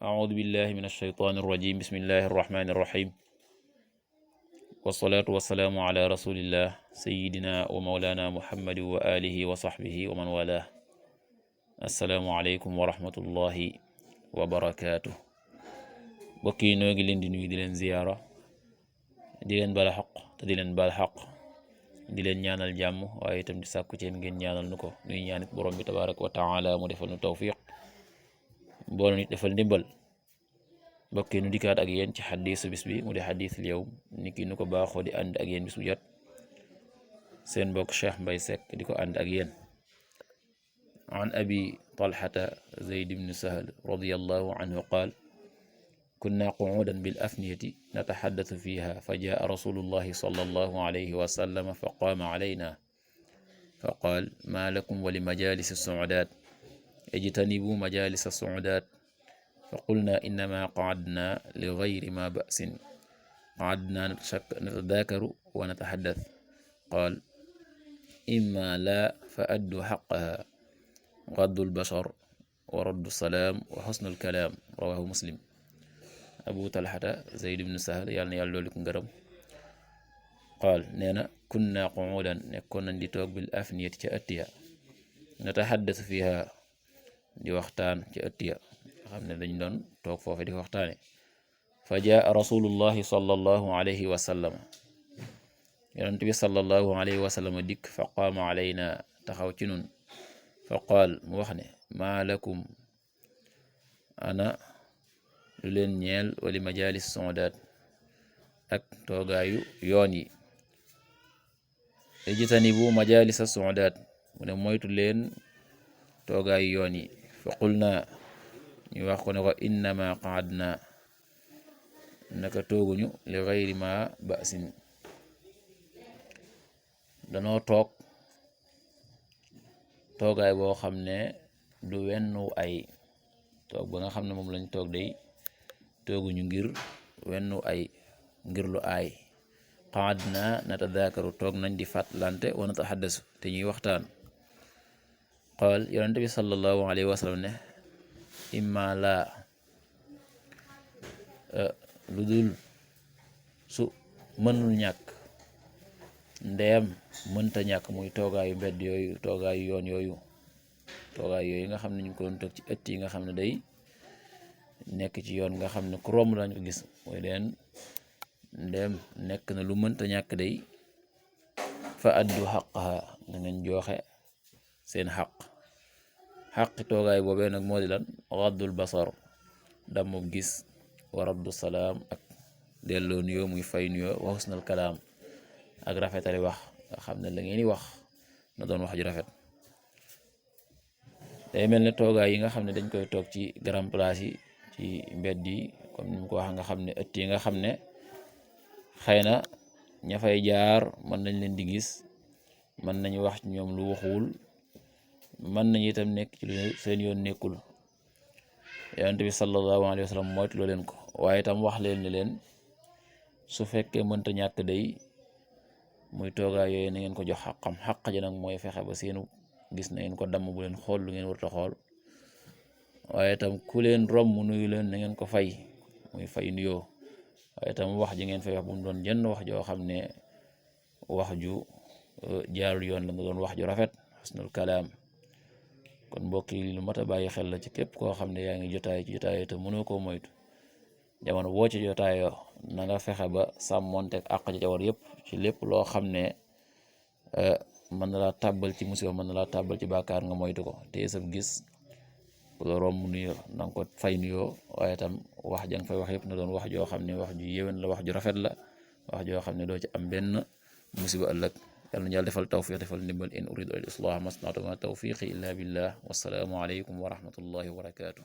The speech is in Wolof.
أعوذ بالله من الشيطان الرجيم بسم الله الرحمن الرحيم والصلاة والسلام على رسول الله سيدنا ومولانا محمد وآله وصحبه ومن والاه السلام عليكم ورحمة الله وبركاته bokki noo ngi leen di nuyu di leen ziyaara di leen bala xaq te di leen bal xaq di leen ñaanal jàmm waaye itam di sàkku ci ngeen ñaanal nu ko nuy ñaanit borom bi tabaraka wa taala mu defal nu tawfiq boole nit defal ndimbal bokki nu dikkaat ak yéen ci xadiisu bis bi mu di xadiisul yawm ni ki nu ko baaxoo di ànd ak yéen bis bu jot seen mbokk Cheikh Mbaye Seck di ko ànd ak yéen an abi talhata zayd ibn sahl radiyallahu anhu qaal كنا قعودا بالأفنية نتحدث فيها فجاء رسول الله صلى الله عليه وسلم فقام علينا فقال ما لكم ولمجالس السعدات اجتنبوا مجالس السعدات فقلنا إنما قعدنا لغير ما بأس قعدنا نتذاكر ونتحدث قال إما لا فأدوا حقها غض البصر ورد السلام وحسن الكلام رواه مسلم abu talhata zayd ibn sahl yàlla na yàlla loolu ko ngërëm qaal nee na kunna qu'udan nekkoon nañ di toog bil afniyati ca ëttiya nataxaddasu fiha di waxtaan ca ëttiya xam ne dañ doon toog foofe di waxtaane fa jaa rasulullahi sallallahu alayhi wa sallam yonent bi sallallahu alayhi wa sallam dikk fa qaama alayna taxaw ci nun fa qaal mu wax ne maa lakum ana lu leen ñeel wali majalis sondaat ak toogaayu yoon yi ijtanibu majalisa sondaat mu ne moytu leen toogaayu yoon yi fa qulna ñu wax ko ne ko innama qaadna naka tooguñu li gayri ma ba'sin danoo toog toogaay boo xam ne du wennu ay toog ba nga xam ne moom lañ toog day tooguñu ngir wennu ay ngir lu aay qaadna natadakaru toog nañ di fàttalante wa natahaddasu te ñuy waxtaan qaal yonente bi sallallahu alayhi wa sallam ne imma la lu dul su mënul ñàkk ndeyam mënta ñàkk muy toogaayu mbedd yooyu toogaayu yoon yooyu toogaay yooyu nga xam ne ñu ko doon toog ci ëtt yi nga xam ne day nekk ci yoon nga xam ne ku romb lañ ko gis mooy leen ndem nekk na lu mënta ñàkk day fa addu xaqaha na ngeen joxe seen xaqi toogaay boobee nag moo di lan raddul basar dammub gis wa raddu salaam ak delloo nuyoo muy fay nuyoo wa husnal kalaam ak rafetali wax nga xam ne la ngeen di wax na doon wax ju rafet day mel ne toogaay yi nga xam ne dañ koy toog ci grand place yi ci mbedd yi comme ni mu ko wax nga xam ne ëtt yi nga xam ne xëy na ña fay jaar mën nañ leen di gis mën nañu wax ci ñoom lu waxuwul mën nañu itam nekk ci lu seen yoon nekkul yonent bi sallallahu alayhi wa sallam moytu loo leen ko waaye itam wax leen ne leen su fekkee mënta ñàkk day muy toogaay yooyu na ngeen ko jox xaqam xaq ja nag mooy fexe ba seenu gis na ngeen ko damm bu leen xool lu ngeen warta xool waaye itam ku leen romb nuyu leen na ngeen ko fay muy fay nuyoo waaye itam wax ji ngeen fay wax bu mu doon jenn wax joo xam ne wax ju jaarul yoon la nga doon wax ju rafet husnul kalaam kon mbokk yi lu mat a bàyyi xel la ci képp koo xam ne yaa ngi jotaay ci jotaay te mënoo koo moytu jamono boo ci jotaayoo na nga fexe ba sàmmonteeg àq ja war yëpp ci lépp loo xam ne mën na laa tàbbal ci musiba mën na laa tàbbal ci bàkkaar nga moytu ko te sab gis ku la romb nuyoo na nga ko fay nuyoo waaye itam wax jang fay wax yëpp na doon wax joo xam ne wax ju yéwén la wax ju rafet la wax joo xam ne doo ci am benn musiba ëllëg yàlla na yàlla defal tawfiq defal ndimbal in uridu al islah masnatu ma tawfiqi illa billah wassalaamu alaykum wa rahmatullahi wa barakatuh